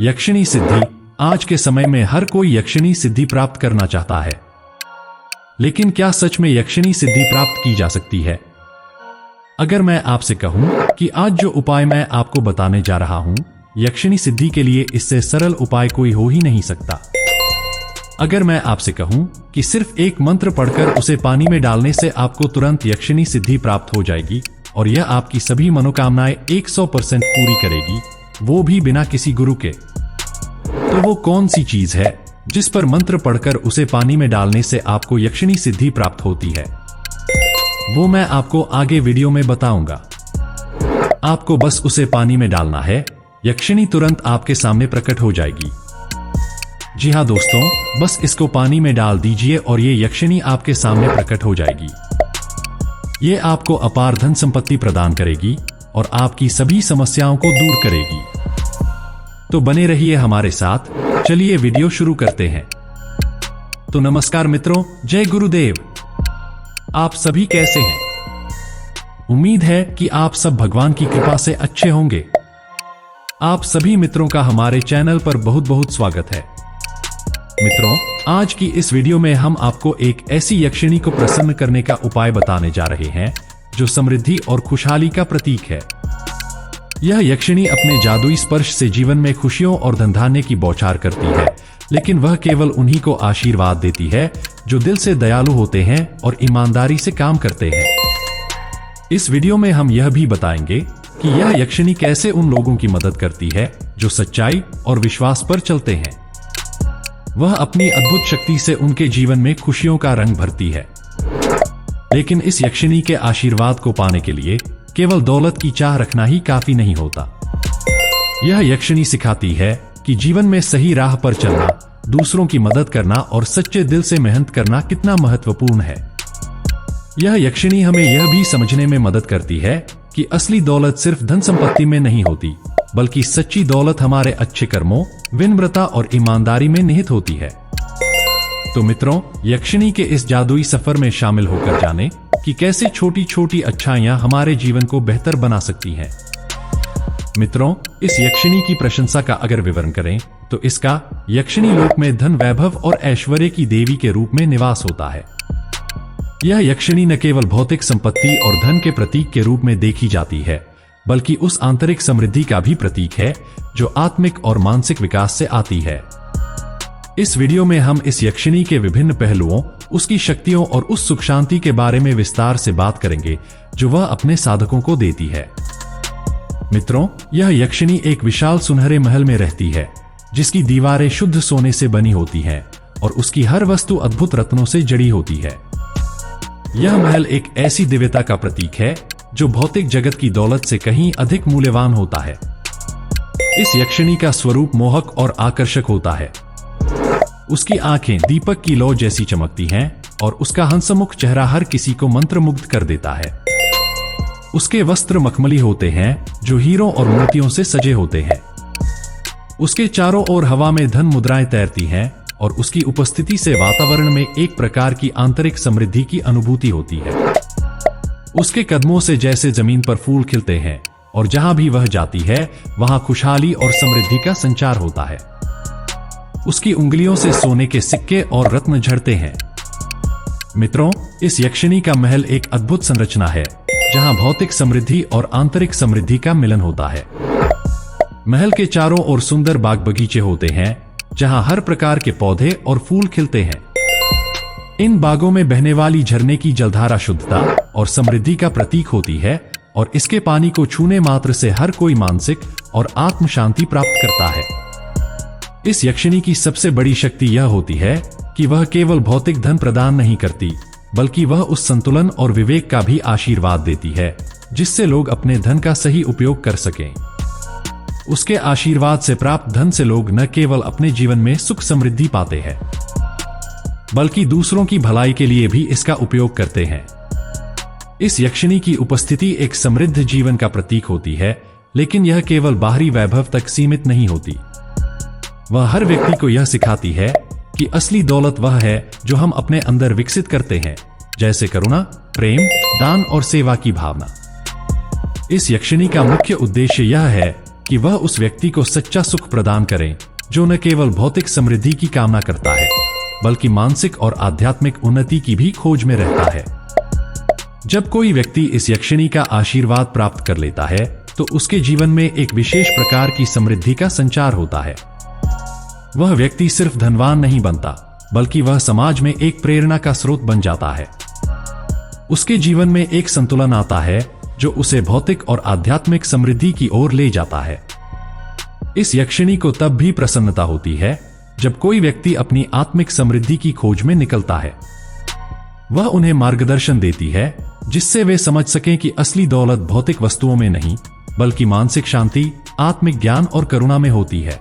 यक्षिणी सिद्धि। आज के समय में हर कोई यक्षिणी सिद्धि प्राप्त करना चाहता है, लेकिन क्या सच में यक्षिणी सिद्धि प्राप्त की जा सकती है? अगर मैं आपसे कहूं कि आज जो उपाय मैं आपको बताने जा रहा हूं, यक्षिणी सिद्धि के लिए इससे सरल उपाय कोई हो ही नहीं सकता। अगर मैं आपसे कहूं कि सिर्फ एक मंत्र पढ़कर उसे पानी में डालने से आपको तुरंत यक्षिणी सिद्धि प्राप्त हो जाएगी और यह आपकी सभी मनोकामनाएं 100% पूरी करेगी, वो भी बिना किसी गुरु के, तो वो कौन सी चीज है जिस पर मंत्र पढ़कर उसे पानी में डालने से आपको यक्षिणी सिद्धि प्राप्त होती है? वो मैं आपको आगे वीडियो में बताऊंगा। आपको बस उसे पानी में डालना है, यक्षिणी तुरंत आपके सामने प्रकट हो जाएगी। जी हाँ दोस्तों, बस इसको पानी में डाल दीजिए और ये यक्षिणी आपके सामने प्रकट हो जाएगी। ये आपको अपार धन संपत्ति प्रदान करेगी और आपकी सभी समस्याओं को दूर करेगी। तो बने रहिए हमारे साथ। चलिए वीडियो शुरू करते हैं। तो नमस्कार मित्रों, जय गुरुदेव। आप सभी कैसे हैं? उम्मीद है कि आप सब भगवान की कृपा से अच्छे होंगे। आप सभी मित्रों का हमारे चैनल पर बहुत बहुत स्वागत है। मित्रों, आज की इस वीडियो में हम आपको एक ऐसी यक्षिणी को प्रसन्न करने का उपाय बताने जा रहे हैं जो समृद्धि और खुशहाली का प्रतीक है। यह यक्षिणी अपने जादुई स्पर्श से जीवन में खुशियों और धनधान्य की बौछार करती है, लेकिन वह केवल उन्हीं को आशीर्वाद देती है जो दिल से दयालु होते हैं और ईमानदारी से काम करते हैं। इस वीडियो में हम यह भी बताएंगे कि यह यक्षिणी कैसे उन लोगों की मदद करती है जो सच्चाई और विश्वास पर चलते हैं। वह अपनी अद्भुत शक्ति से उनके जीवन में खुशियों का रंग भरती है, लेकिन इस यक्षिणी के आशीर्वाद को पाने के लिए केवल दौलत की चाह रखना ही काफी नहीं होता। यह यक्षिणी सिखाती है कि जीवन में सही राह पर चलना, दूसरों की मदद करना और सच्चे दिल से मेहनत करना कितना महत्वपूर्ण है। यह यक्षिणी हमें यह भी समझने में मदद करती है कि असली दौलत सिर्फ धन संपत्ति में नहीं होती, बल्कि सच्ची दौलत हमारे अच्छे कर्मों, विनम्रता और ईमानदारी में निहित होती है। तो मित्रों, यक्षिणी के इस जादुई सफर में शामिल होकर जाने कि कैसे छोटी छोटी अच्छाइयां हमारे जीवन को बेहतर बना सकती हैं। मित्रों, इस यक्षिणी की प्रशंसा का अगर विवरण करें तो इसका यक्षिणी लोक में धन, वैभव और ऐश्वर्य की देवी के रूप में निवास होता है। यह यक्षिणी न केवल भौतिक संपत्ति और धन के प्रतीक के रूप में देखी जाती है, बल्कि उस आंतरिक समृद्धि का भी प्रतीक है जो आत्मिक और मानसिक विकास से आती है। इस वीडियो में हम इस यक्षिणी के विभिन्न पहलुओं, उसकी शक्तियों और उस सुख शांति के बारे में विस्तार से बात करेंगे जो वह अपने साधकों को देती है। मित्रों, यह यक्षिणी एक विशाल सुनहरे महल में रहती है जिसकी दीवारें शुद्ध सोने से बनी होती हैं और उसकी हर वस्तु अद्भुत रत्नों से जड़ी होती है। यह महल एक ऐसी दिव्यता का प्रतीक है जो भौतिक जगत की दौलत से कहीं अधिक मूल्यवान होता है। इस यक्षिणी का स्वरूप मोहक और आकर्षक होता है। उसकी आंखें दीपक की लौ जैसी चमकती हैं और उसका हंसमुख चेहरा हर किसी को मंत्रमुग्ध कर देता है। उसके वस्त्र मखमली होते हैं जो हीरों और मोतियों से सजे होते हैं। उसके चारों ओर हवा में धन मुद्राएं तैरती हैं और उसकी उपस्थिति से वातावरण में एक प्रकार की आंतरिक समृद्धि की अनुभूति होती है। उसके कदमों से जैसे जमीन पर फूल खिलते हैं और जहां भी वह जाती है वहां खुशहाली और समृद्धि का संचार होता है। उसकी उंगलियों से सोने के सिक्के और रत्न झड़ते हैं। मित्रों, इस यक्षिणी का महल एक अद्भुत संरचना है जहां भौतिक समृद्धि और आंतरिक समृद्धि का मिलन होता है। महल के चारों ओर सुंदर बाग बगीचे होते हैं जहां हर प्रकार के पौधे और फूल खिलते हैं। इन बागों में बहने वाली झरने की जलधारा शुद्धता और समृद्धि का प्रतीक होती है और इसके पानी को छूने मात्र से हर कोई मानसिक और आत्म शांति प्राप्त करता है। इस यक्षिणी की सबसे बड़ी शक्ति यह होती है कि वह केवल भौतिक धन प्रदान नहीं करती, बल्कि वह उस संतुलन और विवेक का भी आशीर्वाद देती है जिससे लोग अपने धन का सही उपयोग कर सकें। उसके आशीर्वाद से प्राप्त धन से लोग न केवल अपने जीवन में सुख समृद्धि पाते हैं, बल्कि दूसरों की भलाई के लिए भी इसका उपयोग करते हैं। इस यक्षिणी की उपस्थिति एक समृद्ध जीवन का प्रतीक होती है, लेकिन यह केवल बाहरी वैभव तक सीमित नहीं होती। वह हर व्यक्ति को यह सिखाती है कि असली दौलत वह है जो हम अपने अंदर विकसित करते हैं, जैसे करुणा, प्रेम, दान और सेवा की भावना। इस यक्षिणी का मुख्य उद्देश्य यह है कि वह उस व्यक्ति को सच्चा सुख प्रदान करें जो न केवल भौतिक समृद्धि की कामना करता है बल्कि मानसिक और आध्यात्मिक उन्नति की भी खोज में रहता है। जब कोई व्यक्ति इस यक्षिणी का आशीर्वाद प्राप्त कर लेता है तो उसके जीवन में एक विशेष प्रकार की समृद्धि का संचार होता है। वह व्यक्ति सिर्फ धनवान नहीं बनता बल्कि वह समाज में एक प्रेरणा का स्रोत बन जाता है। उसके जीवन में एक संतुलन आता है जो उसे भौतिक और आध्यात्मिक समृद्धि की ओर ले जाता है। इस यक्षिणी को तब भी प्रसन्नता होती है जब कोई व्यक्ति अपनी आत्मिक समृद्धि की खोज में निकलता है। वह उन्हें मार्गदर्शन देती है जिससे वे समझ सकें कि असली दौलत भौतिक वस्तुओं में नहीं बल्कि मानसिक शांति, आत्मिक ज्ञान और करुणा में होती है।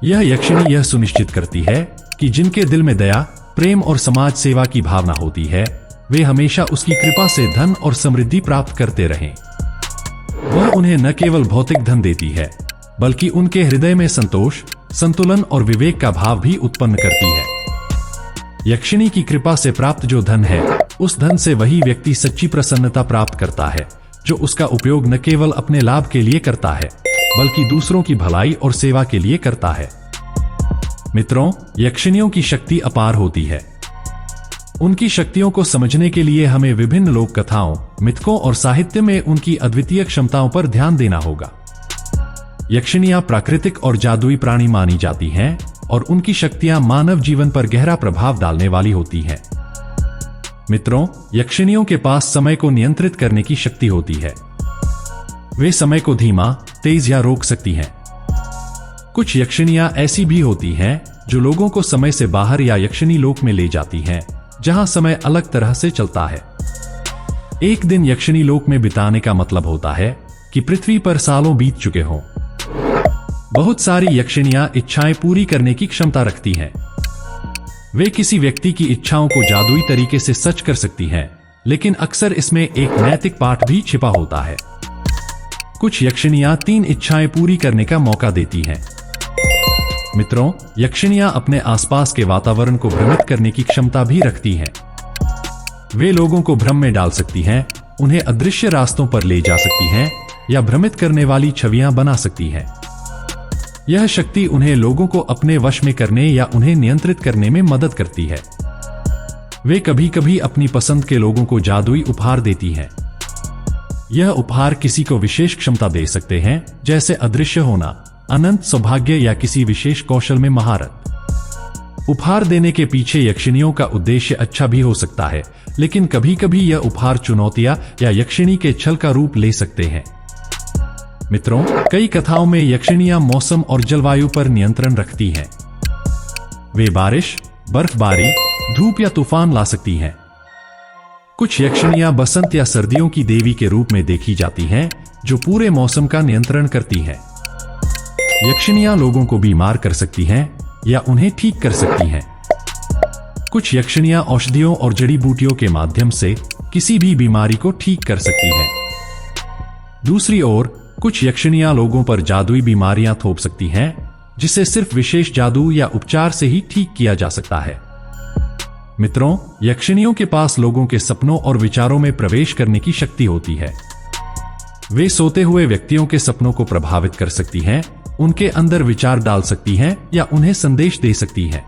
यह यक्षिणी यह सुनिश्चित करती है कि जिनके दिल में दया, प्रेम और समाज सेवा की भावना होती है वे हमेशा उसकी कृपा से धन और समृद्धि प्राप्त करते रहें। वह उन्हें न केवल भौतिक धन देती है बल्कि उनके हृदय में संतोष, संतुलन और विवेक का भाव भी उत्पन्न करती है। यक्षिणी की कृपा से प्राप्त जो धन है उस धन से वही व्यक्ति सच्ची प्रसन्नता प्राप्त करता है जो उसका उपयोग न केवल अपने लाभ के लिए करता है बल्कि दूसरों की भलाई और सेवा के लिए करता है। मित्रों, यक्षिणियों की शक्ति अपार होती है। उनकी शक्तियों को समझने के लिए हमें विभिन्न लोक कथाओं, मिथकों और साहित्य में उनकी अद्वितीय क्षमताओं पर ध्यान देना होगा। यक्षिणियां प्राकृतिक और जादुई प्राणी मानी जाती हैं और उनकी शक्तियां मानव जीवन पर गहरा प्रभाव डालने वाली होती हैं। मित्रों, यक्षिणियों के पास समय को नियंत्रित करने की शक्ति होती है। वे समय को धीमा, तेज या रोक सकती हैं। कुछ यक्षिणियां ऐसी भी होती हैं जो लोगों को समय से बाहर या यक्षिणी लोक में ले जाती हैं, जहां समय अलग तरह से चलता है। एक दिन यक्षिणी लोक में बिताने का मतलब होता है कि पृथ्वी पर सालों बीत चुके हों। बहुत सारी यक्षिणियां इच्छाएं पूरी करने की क्षमता रखती हैं। वे किसी व्यक्ति की इच्छाओं को जादुई तरीके से सच कर सकती हैं, लेकिन अक्सर इसमें एक नैतिक पाठ भी छिपा होता है। कुछ यक्षिणियां 3 इच्छाएं पूरी करने का मौका देती हैं। मित्रों, यक्षिणियां अपने आसपास के वातावरण को भ्रमित करने की क्षमता भी रखती हैं। वे लोगों को भ्रम में डाल सकती हैं, उन्हें अदृश्य रास्तों पर ले जा सकती हैं या भ्रमित करने वाली छवियां बना सकती हैं। यह शक्ति उन्हें लोगों को अपने वश में करने या उन्हें नियंत्रित करने में मदद करती है। वे कभी कभी अपनी पसंद के लोगों को जादुई उपहार देती हैं। यह उपहार किसी को विशेष क्षमता दे सकते हैं, जैसे अदृश्य होना, अनंत सौभाग्य या किसी विशेष कौशल में महारत। उपहार देने के पीछे यक्षिणियों का उद्देश्य अच्छा भी हो सकता है, लेकिन कभी कभी यह उपहार चुनौतियां या यक्षिणी के छल का रूप ले सकते हैं। मित्रों, कई कथाओं में यक्षिणियां मौसम और जलवायु पर नियंत्रण रखती हैं। वे बारिश, बर्फबारी, धूप या तूफान ला सकती हैं। कुछ यक्षिणियां बसंत या सर्दियों की देवी के रूप में देखी जाती हैं, जो पूरे मौसम का नियंत्रण करती हैं। यक्षिणियां लोगों को बीमार कर सकती हैं या उन्हें ठीक कर सकती हैं। कुछ यक्षिणियां औषधियों और जड़ी बूटियों के माध्यम से किसी भी बीमारी को ठीक कर सकती हैं। दूसरी ओर, कुछ यक्षिणियां लोगों पर जादुई बीमारियां थोप सकती हैं, जिसे सिर्फ विशेष जादू या उपचार से ही ठीक किया जा सकता है। मित्रों, यक्षिणियों के पास लोगों के सपनों और विचारों में प्रवेश करने की शक्ति होती है। वे सोते हुए व्यक्तियों के सपनों को प्रभावित कर सकती हैं, उनके अंदर विचार डाल सकती हैं या उन्हें संदेश दे सकती हैं।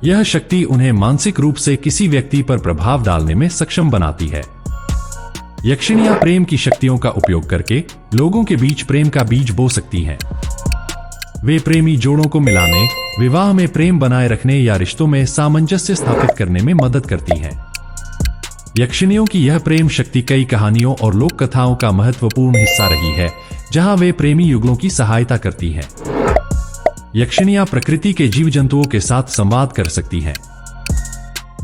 यह शक्ति उन्हें मानसिक रूप से किसी व्यक्ति पर प्रभाव डालने में सक्षम बनाती है। यक्षिणियां प्रेम की शक्तियों का उपयोग करके लोगों के बीच प्रेम का बीज बो सकती हैं। वे प्रेमी जोड़ों को मिलाने, विवाह में प्रेम बनाए रखने या रिश्तों में सामंजस्य स्थापित करने में मदद करती हैं। यक्षिणियों की यह प्रेम शक्ति कई कहानियों और लोक कथाओं का महत्वपूर्ण हिस्सा रही है, जहां वे प्रेमी युगलों की सहायता करती हैं। यक्षिणियां प्रकृति के जीव जंतुओं के साथ संवाद कर सकती हैं।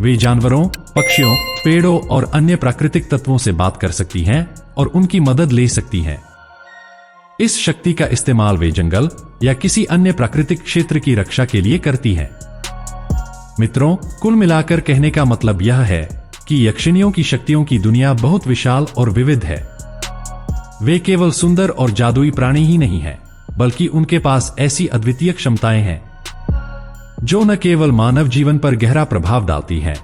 वे जानवरों, पक्षियों, पेड़ों और अन्य प्राकृतिक तत्वों से बात कर सकती हैं और उनकी मदद ले सकती हैं। इस शक्ति का इस्तेमाल वे जंगल या किसी अन्य प्राकृतिक क्षेत्र की रक्षा के लिए करती हैं। मित्रों, कुल मिलाकर कहने का मतलब यह है कि यक्षिणियों की शक्तियों की दुनिया बहुत विशाल और विविध है। वे केवल सुंदर और जादुई प्राणी ही नहीं हैं, बल्कि उनके पास ऐसी अद्वितीय क्षमताएं हैं जो न केवल मानव जीवन पर गहरा प्रभाव डालती हैं,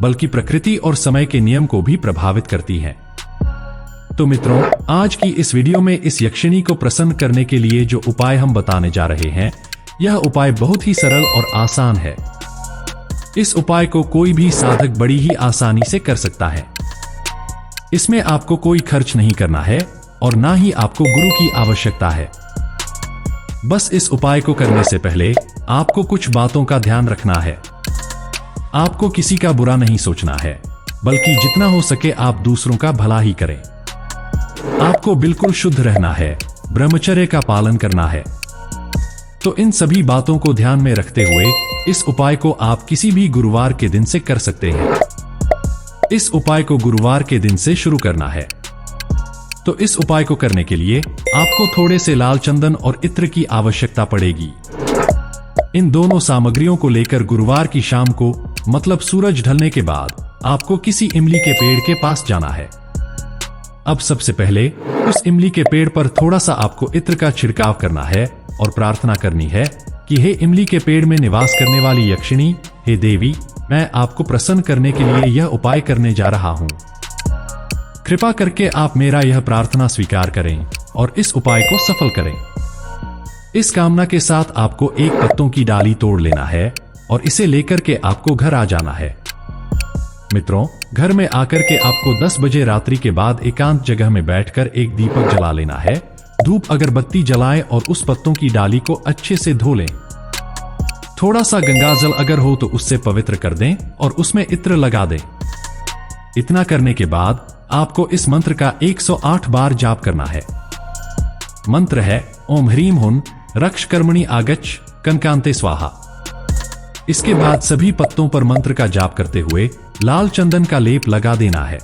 बल्कि प्रकृति और समय के नियम को भी प्रभावित करती हैं। तो मित्रों, आज की इस वीडियो में इस यक्षिणी को प्रसन्न करने के लिए जो उपाय हम बताने जा रहे हैं, यह उपाय बहुत ही सरल और आसान है। इस उपाय को कोई भी साधक बड़ी ही आसानी से कर सकता है। इसमें आपको कोई खर्च नहीं करना है और ना ही आपको गुरु की आवश्यकता है। बस इस उपाय को करने से पहले आपको कुछ बातों का ध्यान रखना है। आपको किसी का बुरा नहीं सोचना है, बल्कि जितना हो सके आप दूसरों का भला ही करें। आपको बिल्कुल शुद्ध रहना है, ब्रह्मचर्य का पालन करना है। तो इन सभी बातों को ध्यान में रखते हुए इस उपाय को आप किसी भी गुरुवार के दिन से कर सकते हैं। इस उपाय को गुरुवार के दिन से शुरू करना है। तो इस उपाय को करने के लिए आपको थोड़े से लाल चंदन और इत्र की आवश्यकता पड़ेगी। इन दोनों सामग्रियों को लेकर गुरुवार की शाम को, मतलब सूरज ढलने के बाद, आपको किसी इमली के पेड़ के पास जाना है। अब सबसे पहले उस इमली के पेड़ पर थोड़ा सा आपको इत्र का छिड़काव करना है और प्रार्थना करनी है कि हे इमली के पेड़ में निवास करने वाली यक्षिणी, हे देवी, मैं आपको प्रसन्न करने के लिए यह उपाय करने जा रहा हूं। कृपा करके आप मेरा यह प्रार्थना स्वीकार करें और इस उपाय को सफल करें। इस कामना के साथ आपको एक पत्तों की डाली तोड़ लेना है और इसे लेकर के आपको घर आ जाना है। मित्रों, घर में आकर के आपको 10 बजे रात्रि के बाद एकांत जगह में बैठकर एक दीपक जला लेना है। धूप अगरबत्ती जलाएं और उस पत्तों की डाली को अच्छे से धो लें। थोड़ा सा गंगाजल अगर हो तो उससे पवित्र कर दें और उसमें इत्र लगा दें। इतना करने के बाद आपको इस मंत्र का 108 बार जाप करना है। मंत्र है ओम ह्रीम हुन रक्ष कर्मणि आगच्छ कनकांते स्वाहा। इसके बाद सभी पत्तों पर मंत्र का जाप करते हुए लाल चंदन का लेप लगा देना है।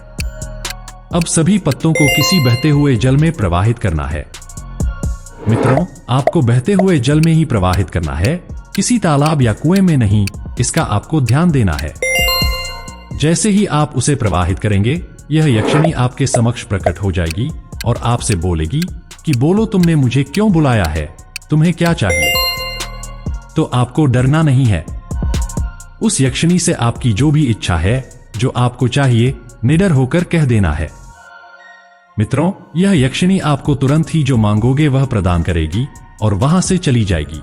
अब सभी पत्तों को किसी बहते हुए जल में प्रवाहित करना है। मित्रों, आपको बहते हुए जल में ही प्रवाहित करना है, किसी तालाब या कुएं में नहीं। इसका आपको ध्यान देना है। जैसे ही आप उसे प्रवाहित करेंगे, यह यक्षिणी आपके समक्ष प्रकट हो जाएगी और आपसे बोलेगी कि बोलो, तुमने मुझे क्यों बुलाया है, तुम्हें क्या चाहिए। तो आपको डरना नहीं है। उस यक्षिणी से आपकी जो भी इच्छा है, जो आपको चाहिए, निडर होकर कह देना है। मित्रों, यह यक्षिणी आपको तुरंत ही जो मांगोगे वह प्रदान करेगी और वहां से चली जाएगी।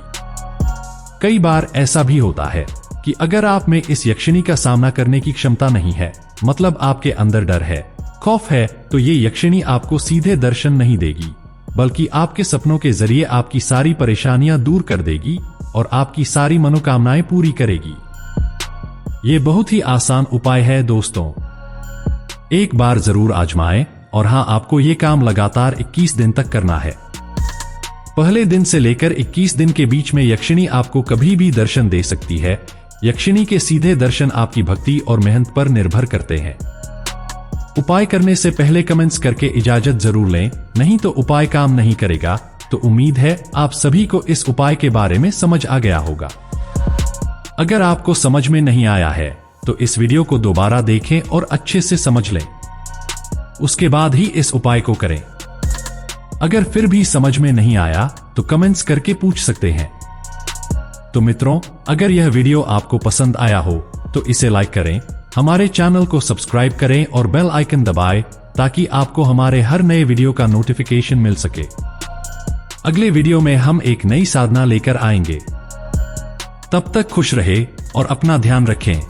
कई बार ऐसा भी होता है कि अगर आप में इस यक्षिणी का सामना करने की क्षमता नहीं है, मतलब आपके अंदर डर है, खौफ है, तो ये यक्षिणी आपको सीधे दर्शन नहीं देगी, बल्कि आपके सपनों के जरिए आपकी सारी परेशानियां दूर कर देगी और आपकी सारी मनोकामनाएं पूरी करेगी। ये बहुत ही आसान उपाय है दोस्तों, एक बार जरूर आजमाएं। और हां, आपको ये काम लगातार 21 दिन तक करना है। पहले दिन से लेकर 21 दिन के बीच में यक्षिणी आपको कभी भी दर्शन दे सकती है। यक्षिणी के सीधे दर्शन आपकी भक्ति और मेहनत पर निर्भर करते हैं। उपाय करने से पहले कमेंट्स करके इजाजत जरूर लें, नहीं तो उपाय काम नहीं करेगा। तो उम्मीद है आप सभी को इस उपाय के बारे में समझ आ गया होगा। अगर आपको समझ में नहीं आया है तो इस वीडियो को दोबारा देखें और अच्छे से समझ लें, उसके बाद ही इस उपाय को करें। अगर फिर भी समझ में नहीं आया तो कमेंट्स करके पूछ सकते हैं। तो मित्रों, अगर यह वीडियो आपको पसंद आया हो तो इसे लाइक करें, हमारे चैनल को सब्सक्राइब करें और बेल आइकन दबाएं ताकि आपको हमारे हर नए वीडियो का नोटिफिकेशन मिल सके। अगले वीडियो में हम एक नई साधना लेकर आएंगे। तब तक खुश रहे और अपना ध्यान रखें।